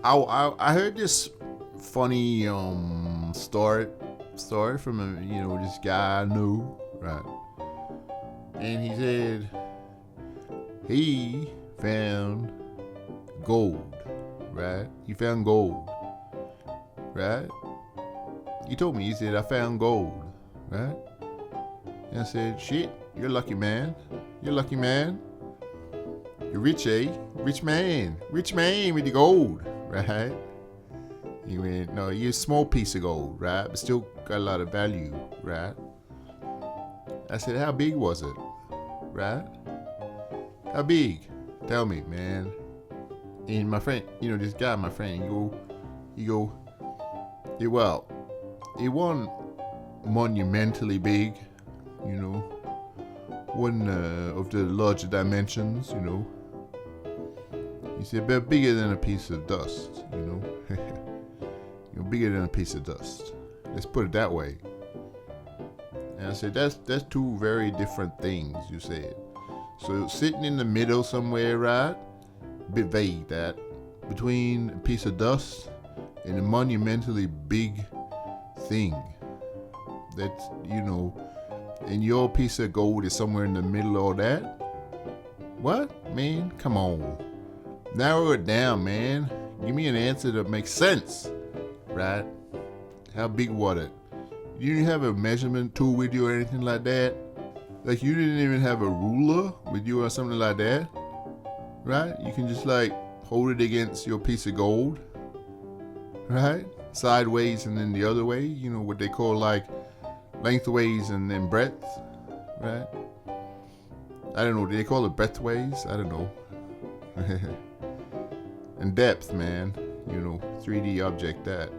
I heard this funny story from this guy I knew, right? And he said he found gold, right? He found gold, right? He told me, he said, I found gold, right? And I said, shit, you're lucky, man. You're lucky, man. You're rich, eh? Rich man with the gold, right? He went, no, you're a small piece of gold, right? But still got a lot of value, right? I said, how big was it, right? How big? Tell me, man. And my friend, this guy, my friend, he go, yeah, well, it wasn't monumentally big, one of the larger dimensions, He said, but bigger than a piece of dust, bigger than a piece of dust. Let's put it that way. And I said, that's two very different things, you said. So sitting in the middle somewhere, right? A bit vague, that. Between a piece of dust and a monumentally big thing. That's, and your piece of gold is somewhere in the middle of that? What? Man, come on. Narrow it down, man. Give me an answer that makes sense. Right? How big was it? You didn't have a measurement tool with you or anything like that? Like you didn't even have a ruler with you or something like that? Right? You can just hold it against your piece of gold. Right? Sideways and then the other way. What they call lengthways and then breadth. Right? I don't know. Do they call it breadthways? I don't know. And depth, man. 3D object that.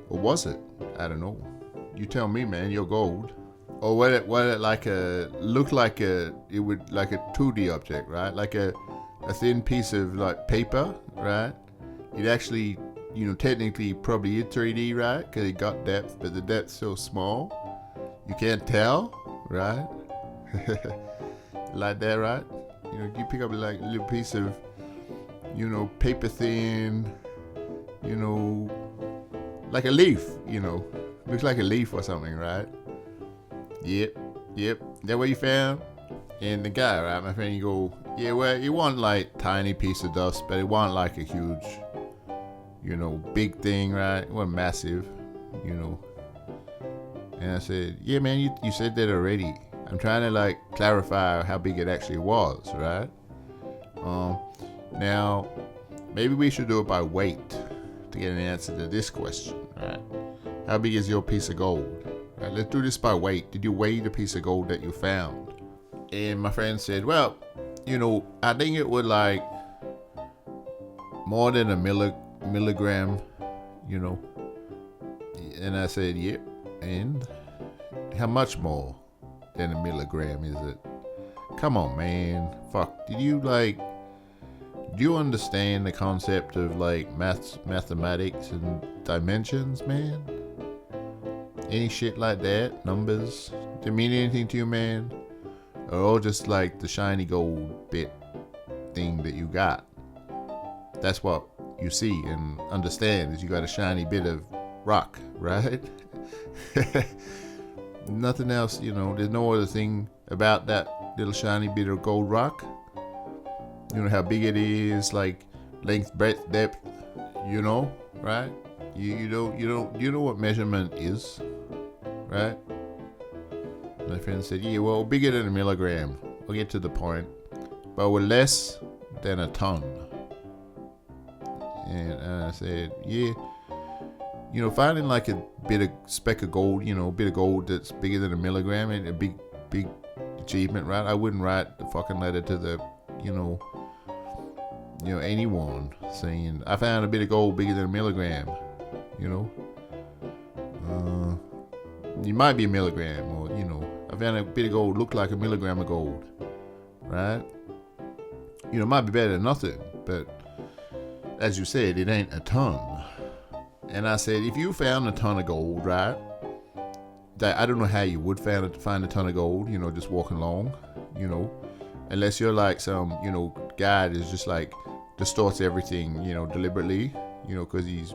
Or was it? I don't know. You tell me, man. You're gold. Or what it looked like it would like a 2D object, right? Like a thin piece of paper, right? It actually, technically probably is 3D, right? Because it got depth, but the depth's so small, you can't tell, right? Like that, right? You pick up a little piece of, paper thin, like a leaf, looks like a leaf or something, right? Yep. That what you found? And the guy, right, my friend, you go, yeah, well, it wasn't tiny piece of dust, but it wasn't a huge, big thing, right? It wasn't massive, And I said, yeah, man, you said that already. I'm trying to clarify how big it actually was, right? Now, maybe we should do it by weight to get an answer to this question, right? How big is your piece of gold? Right, let's do this by weight. Did you weigh the piece of gold that you found? And my friend said, well, I think it would more than a milligram, And I said, yep. And how much more than a milligram is it? Come on, man. Fuck. Do you understand the concept of mathematics and dimensions, man? Any shit like that? Numbers? Do it mean anything to you, man? Or all just the shiny gold bit thing that you got? That's what you see and understand, is you got a shiny bit of rock, right? Nothing else, there's no other thing about that little shiny bit of gold rock. How big it is, length, breadth, depth, right? You know what measurement is, right? My friend said, yeah, well, bigger than a milligram. We'll get to the point. But we're less than a ton. And I said, yeah. Finding a bit of speck of gold, a bit of gold that's bigger than a milligram, and a big achievement, right? I wouldn't write the fucking letter to the, anyone saying, I found a bit of gold bigger than a milligram, it might be a milligram, or, I found a bit of gold looked like a milligram of gold, right? It might be better than nothing, but as you said, it ain't a ton. And I said, if you found a ton of gold, right, that I don't know how you would find a ton of gold, just walking along, unless you're some, guy that's just distorts everything, deliberately, because he's,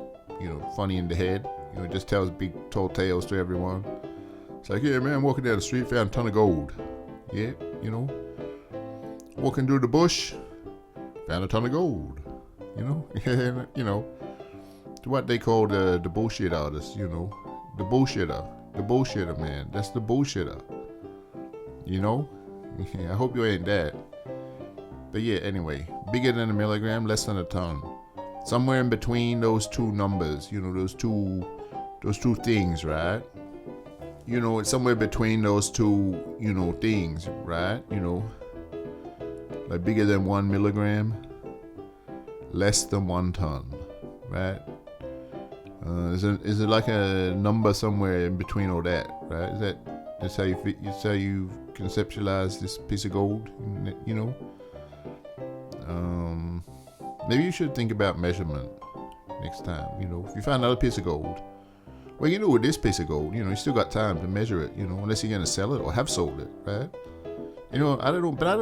funny in the head. Just tells big tall tales to everyone. It's like, yeah, man, walking down the street, found a ton of gold. Yeah, walking through the bush, found a ton of gold. What they call the bullshit artist, the bullshitter, man. That's the bullshitter. I hope you ain't that. But yeah, anyway, bigger than a milligram, less than a ton. Somewhere in between those two numbers, those two things, right? It's somewhere between those two, things, right? Like bigger than 1 milligram, less than 1 ton, right? Is it like a number somewhere in between all that, right? That's how you conceptualize this piece of gold, Maybe you should think about measurement next time. If you find another piece of gold, well, with this piece of gold, you still got time to measure it, unless you're gonna sell it or have sold it, right? I don't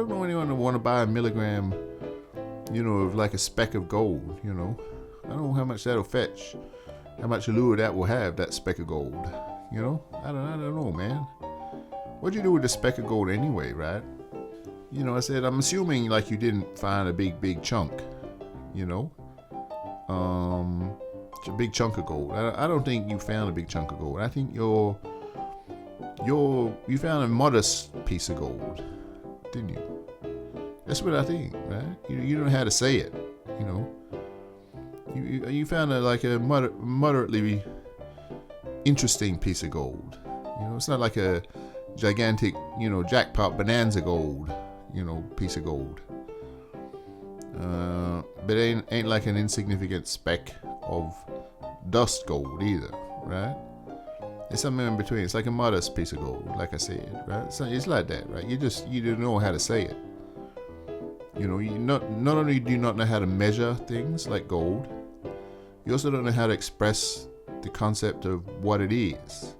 know anyone that want to buy a milligram, of like a speck of gold, I don't know how much that'll fetch, how much allure that will have, that speck of gold, I don't know, man. What'd you do with the speck of gold anyway, right? I said, I'm assuming like you didn't find a big chunk, a big chunk of gold. I don't think you found a big chunk of gold. I think you found a modest piece of gold, didn't you? That's what I think, right? You don't know how to say it, You found a moderately interesting piece of gold. It's not like a gigantic, jackpot bonanza gold, piece of gold. But it ain't like an insignificant speck of dust gold either, right? It's somewhere in between. It's like a modest piece of gold, like I said, right? So it's like that, right? You don't know how to say it. You not only do you not know how to measure things like gold, you also don't know how to express the concept of what it is.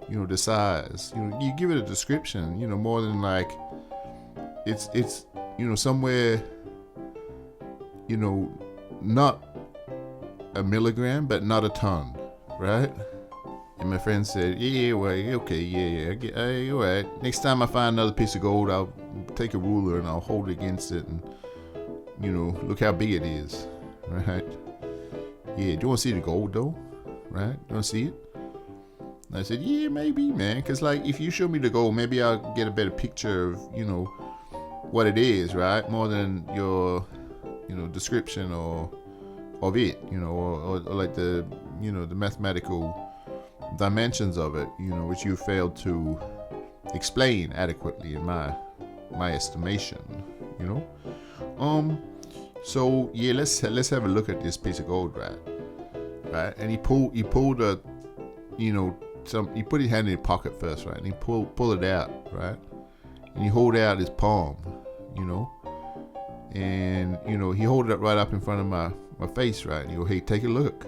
The size. You give it a description, more than like it's somewhere, not a milligram, but not a ton, right? And my friend said, yeah, well, okay, yeah, all right. Next time I find another piece of gold, I'll take a ruler and I'll hold it against it and, look how big it is, right? Yeah, do you want to see the gold though, right? You want to see it? And I said, yeah, maybe, man, because like if you show me the gold, maybe I'll get a better picture of, what it is, right? More than your, description of it, or like the, the mathematical dimensions of it, which you failed to explain adequately in my estimation, So yeah, let's have a look at this piece of gold, right? And he pulled a, he put his hand in his pocket first, right? And he pull it out, right? And he hold out his palm, and he hold it right up in front of my face, right? And he go, hey, take a look,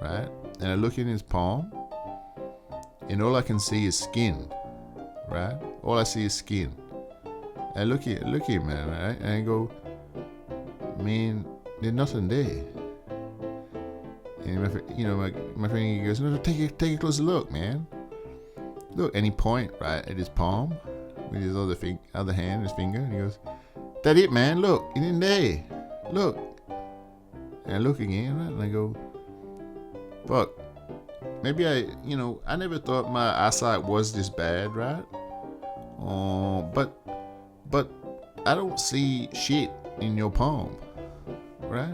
right? And I look in his palm, and all I can see is skin, right? All I see is skin. I look at him, man, right? And I go, man, there's nothing there. And my friend, he goes, no, take a closer look, man. Look, and he point right at his palm with his other hand, his finger, and he goes, that it, man. Look, it in there. Look. And I look again, right? And I go, fuck. Maybe I never thought my eyesight was this bad, right? But I don't see shit in your palm, right?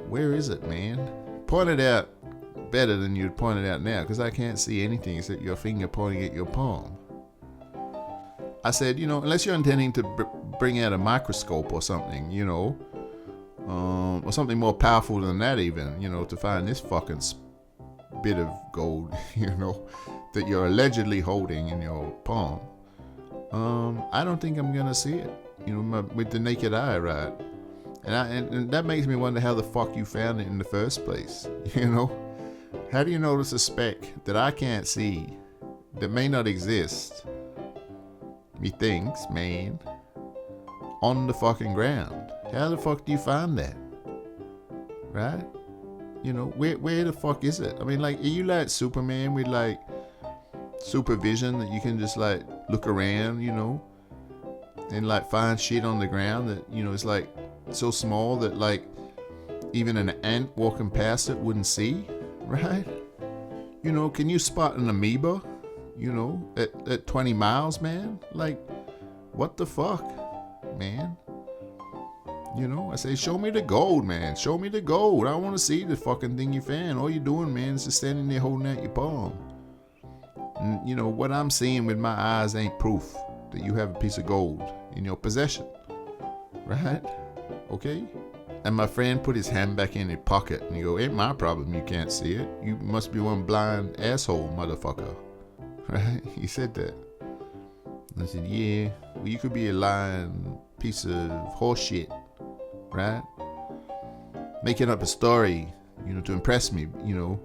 Where is it, man? Point it out better than you'd point it out now, because I can't see anything except your finger pointing at your palm. I said, unless you're intending to bring out a microscope or something, or something more powerful than that even, to find this fucking bit of gold, that you're allegedly holding in your palm. I don't think I'm gonna see it, with the naked eye, right? And that makes me wonder how the fuck you found it in the first place, How do you notice a speck that I can't see, that may not exist? Methinks, man, on the fucking ground. How the fuck do you find that? Right? You know, where the fuck is it? I mean, like, are you like Superman with like supervision that you can just like look around, you know, and like find shit on the ground that, you know, is like so small that like even an ant walking past it wouldn't see, right? You know, can you spot an amoeba, you know, at 20 miles, man? Like, what the fuck, man? You know, I say, show me the gold, man. Show me the gold. I want to see the fucking thing you found. All you're doing, man, is just standing there holding out your palm. And, you know, what I'm seeing with my eyes ain't proof that you have a piece of gold in your possession. Right? Okay? And my friend put his hand back in his pocket and he go, ain't my problem you can't see it. You must be one blind asshole, motherfucker. Right? He said that. And I said, yeah, well, you could be a lying piece of horse shit. Right? Making up a story, you know, to impress me, you know,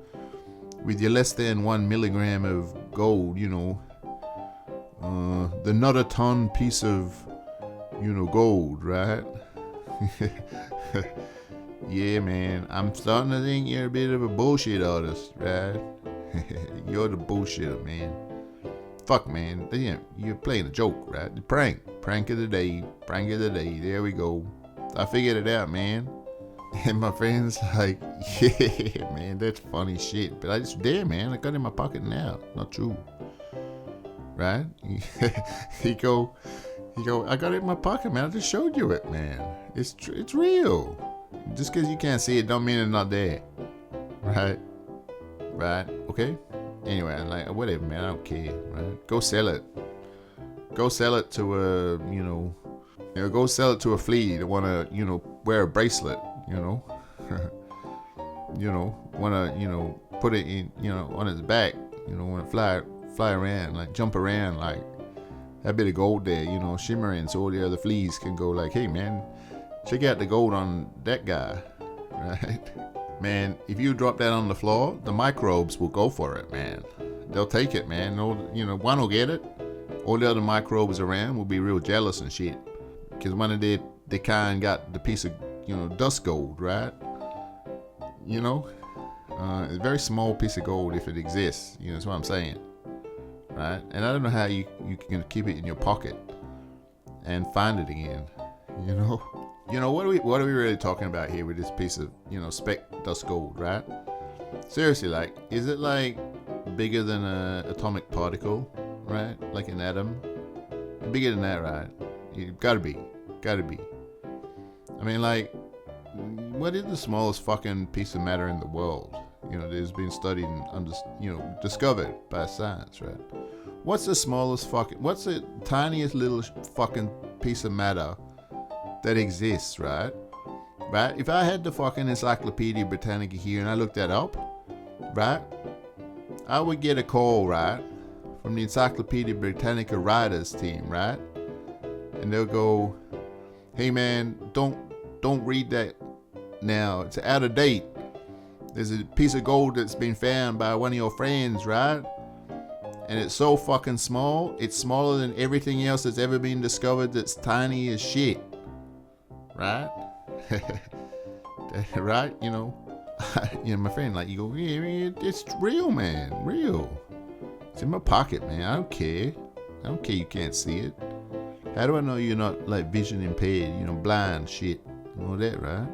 with your less than 1 milligram of gold, you know, the not a ton piece of, you know, gold, right? Yeah, man, I'm starting to think you're a bit of a bullshit artist, right? You're the bullshitter, man. Fuck, man, you're playing a joke, right? The prank of the day, there we go. I figured it out, man. And my friend's like, yeah, man, that's funny shit. But I just, there, man, I got it in my pocket now. Not true. Right? He go, I got it in my pocket, man. I just showed you it, man. It's real. Just because you can't see it don't mean it's not there. Right? Okay? Anyway, I'm like, whatever, man, I don't care. Right? Go sell it. Go sell it to a, go sell it to a flea that want to, wear a bracelet, want to, put it in, on his back, want to fly around, like jump around, like that bit of gold there, shimmering, so all the other fleas can go like, hey, man, check out the gold on that guy, right? Man, if you drop that on the floor, the microbes will go for it, man. They'll take it, man. One will get it. All the other microbes around will be real jealous and shit. Because one of the kind got the piece of, dust gold, right? It's a very small piece of gold if it exists. That's what I'm saying. Right? And I don't know how you can keep it in your pocket and find it again. What are we really talking about here with this piece of, speck dust gold, right? Seriously, like, is it like bigger than an atomic particle, right? Like an atom? Bigger than that, right? You gotta be. I mean, like, what is the smallest fucking piece of matter in the world? That's been studied and discovered by science, right? What's the tiniest little fucking piece of matter that exists, right? Right? If I had the fucking Encyclopedia Britannica here and I looked that up, right? I would get a call, right, from the Encyclopedia Britannica writers team, right? And they'll go, hey man, don't read that now. It's out of date. There's a piece of gold that's been found by one of your friends, right? And it's so fucking small, it's smaller than everything else that's ever been discovered that's tiny as shit. Right? Right? My friend, like, you go, yeah, it's real, man. Real. It's in my pocket, man. I don't care you can't see it. How do I know you're not, like, vision impaired, blind shit, and all that, right?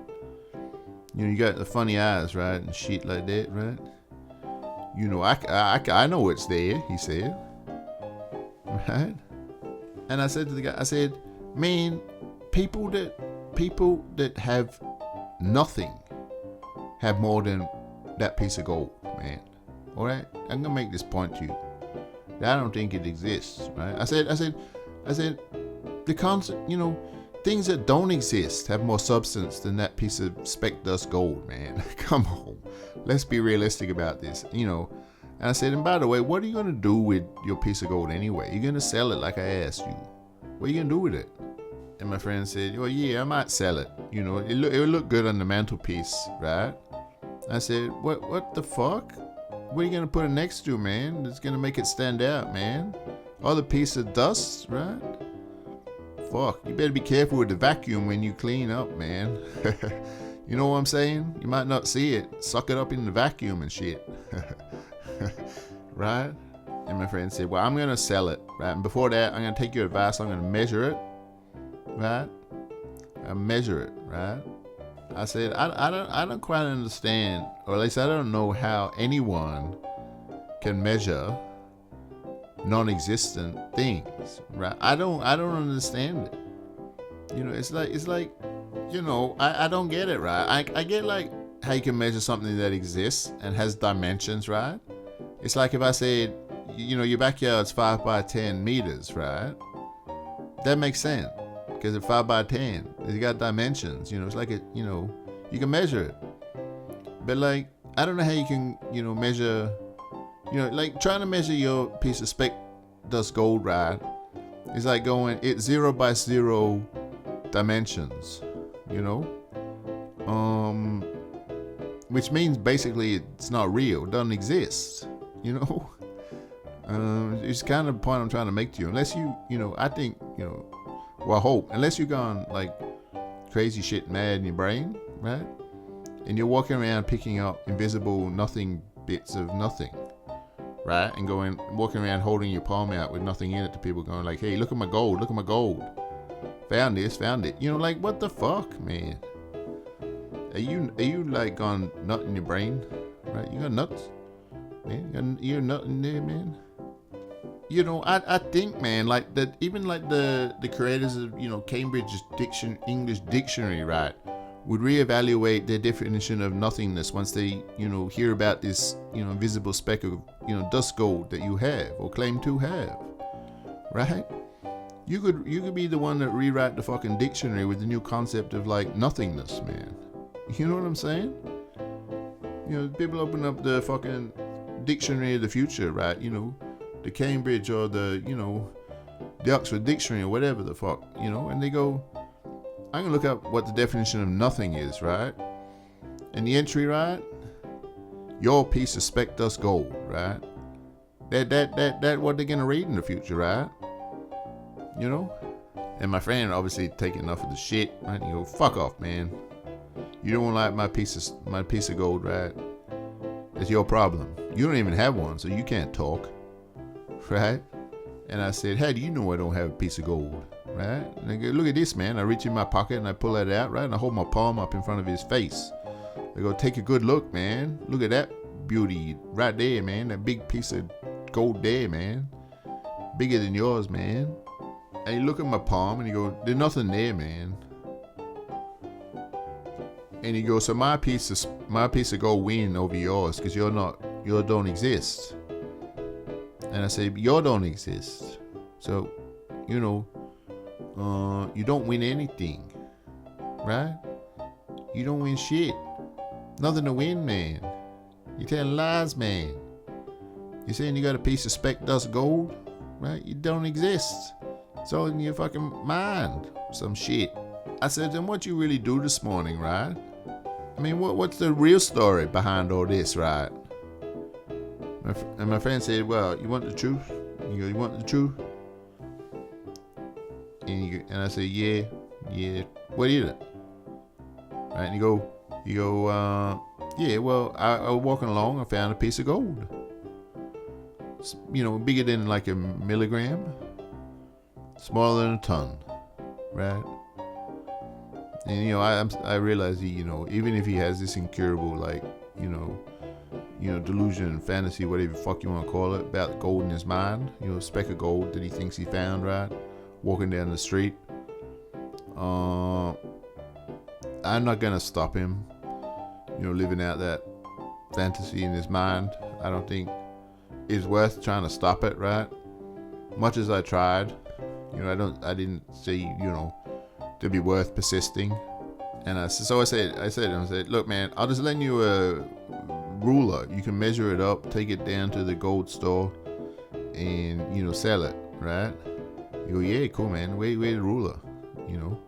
You got the funny eyes, right, and shit like that, right? I know it's there, he said. Right? And I said to the guy, man, people that have nothing have more than that piece of gold, man. All right? I'm gonna make this point to you. I don't think it exists, right? I said, the concept, things that don't exist have more substance than that piece of speck dust gold, man. Come on, let's be realistic about this, And I said, and by the way, what are you gonna do with your piece of gold anyway? You're gonna sell it like I asked you. What are you gonna do with it? And my friend said, well, yeah, I might sell it. It would look good on the mantelpiece, right? I said, what the fuck? What are you gonna put it next to, man? That's gonna make it stand out, man. Other piece of dust, right? fuck, you better be careful with the vacuum when you clean up, man. You know what I'm saying? You might not see it. Suck it up in the vacuum and shit. Right? And my friend said, well, I'm going to sell it, right? And before that, I'm going to take your advice. I'm going to measure it, right? I measure it, right? I said, I don't quite understand, or at least I don't know how anyone can measure non-existent things, right? I don't understand it. You know, it's like, you know, I don't get it, right? I get like how you can measure something that exists and has dimensions, right? It's like if I said, you know, your backyard's 5 by 10 meters, right? That makes sense because it's 5 by 10. It's got dimensions, you know. It's like you know, you can measure it. But like, I don't know how you can, you know, measure, you know, like trying to measure your piece of speck dust gold, right? It's like going, it's 0 by 0 dimensions, you know, which means basically it's not real, it doesn't exist, you know. It's kind of the point I'm trying to make to you. Unless you know, I think, you know, well, I hope, unless you've gone like crazy shit mad in your brain, right? And you're walking around picking up invisible nothing bits of nothing, right? And walking around holding your palm out with nothing in it to people, going like, hey, look at my gold, look at my gold. Found it. You know, like, what the fuck, man? Are you like gone nut in your brain, right? You got nuts, man. You're nut in there, man. You know, I think, man, like that, even like the creators of, you know, Cambridge English Dictionary, right, would reevaluate their definition of nothingness once they, you know, hear about this, you know, invisible speck of, you know, dust gold that you have or claim to have, right? You could be the one that rewrite the fucking dictionary with the new concept of like nothingness, man. You know what I'm saying? You know, people open up the fucking dictionary of the future, right? You know, the Cambridge or the, you know, the Oxford Dictionary or whatever the fuck, you know, and they go, I'm gonna look up what the definition of nothing is, right? And the entry, right? Your piece of speck dust gold, right? That what they're gonna read in the future, right? You know? And my friend obviously taking enough of the shit, right? You go, fuck off, man. You don't like my piece of gold, right? It's your problem. You don't even have one, so you can't talk, right? And I said, how do you know I don't have a piece of gold, right? And I go, look at this, man. I reach in my pocket and I pull that out, right? And I hold my palm up in front of his face. I go, take a good look, man. Look at that beauty right there, man. That big piece of gold there, man. Bigger than yours, man. And you look at my palm and you go, there's nothing there, man. And you go, so my piece of gold win over yours because yours don't exist. And I say, yours don't exist. So, you know, you don't win anything, right? You don't win shit. Nothing to win, man. You're telling lies, man. You're saying you got a piece of speck dust gold, right? You don't exist. It's all in your fucking mind. Some shit. I said, then what you really do this morning, right? I mean, what's the real story behind all this, right? And my friend said, well, you want the truth? You go, you want the truth? And I said, yeah. What is it? Right? And you go, yeah, well, I was walking along, I found a piece of gold. It's, you know, bigger than like a milligram. Smaller than a ton, right? And you know, I realize he, you know, even if he has this incurable, like, you know, delusion and fantasy, whatever the fuck you want to call it, about gold in his mind, you know, a speck of gold that he thinks he found, right? Walking down the street. I'm not gonna stop him, you know, living out that fantasy in his mind. I don't think it's worth trying to stop it, right? Much as I tried. You know, I didn't say, you know, to be worth persisting. And I said, look, man, I'll just lend you a ruler. You can measure it up, take it down to the gold store, and, you know, sell it, right? You go, yeah, cool, man. Where's the ruler? You know,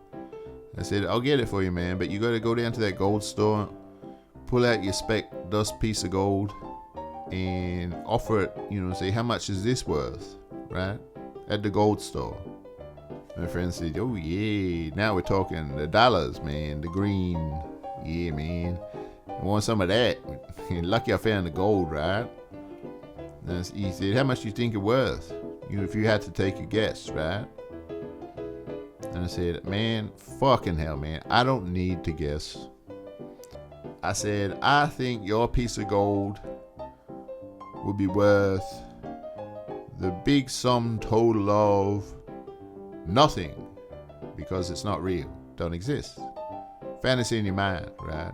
I said, I'll get it for you, man, but you got to go down to that gold store, pull out your speck dust piece of gold, and offer it. You know, say, how much is this worth, right? At the gold store. My friend said, oh yeah, now we're talking the dollars, man, the green. Yeah, man. I want some of that. Lucky I found the gold, right? And he said, how much do you think it was? If you had to take a guess, right? And I said, man, fucking hell, man. I don't need to guess. I said, I think your piece of gold would be worth the big sum total of nothing, because it's not real, don't exist. Fantasy in your mind, right?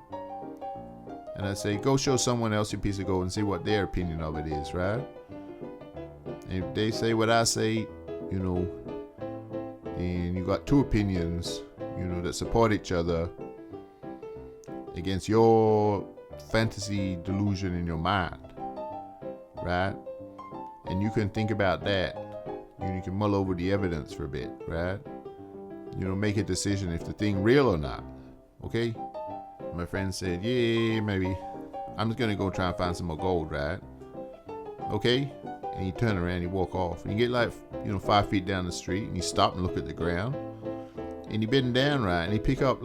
And I say, go show someone else your piece of gold and see what their opinion of it is, right? And if they say what I say, and you got two opinions, that support each other against your fantasy delusion in your mind, right? And you can think about that. You can mull over the evidence for a bit, right? Make a decision if the thing real or not. Okay? My friend said, yeah, maybe. I'm just gonna go try and find some more gold, right? Okay? And he turned around, he walk off. And you get 5 feet down the street, and he stop and look at the ground. And he bend down, right? And he pick up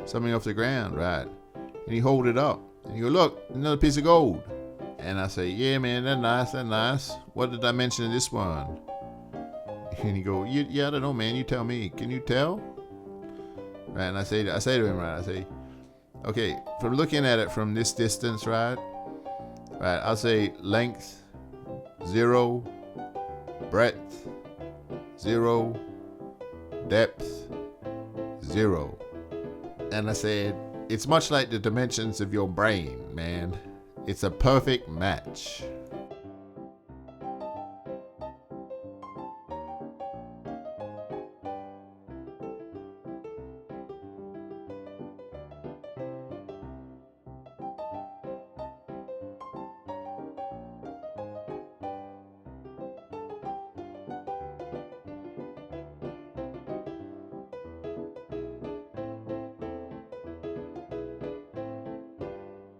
something off the ground, right? And he hold it up. And he go, look, another piece of gold. And I say, yeah, man, that's nice. What did I mention in this one? And he go, yeah, I don't know, man. You tell me. Can you tell? Right? And I say to him, right? I say, okay, from looking at it from this distance, right? Right. I'll say length 0, breadth 0, depth 0. And I said, it's much like the dimensions of your brain, man. It's a perfect match.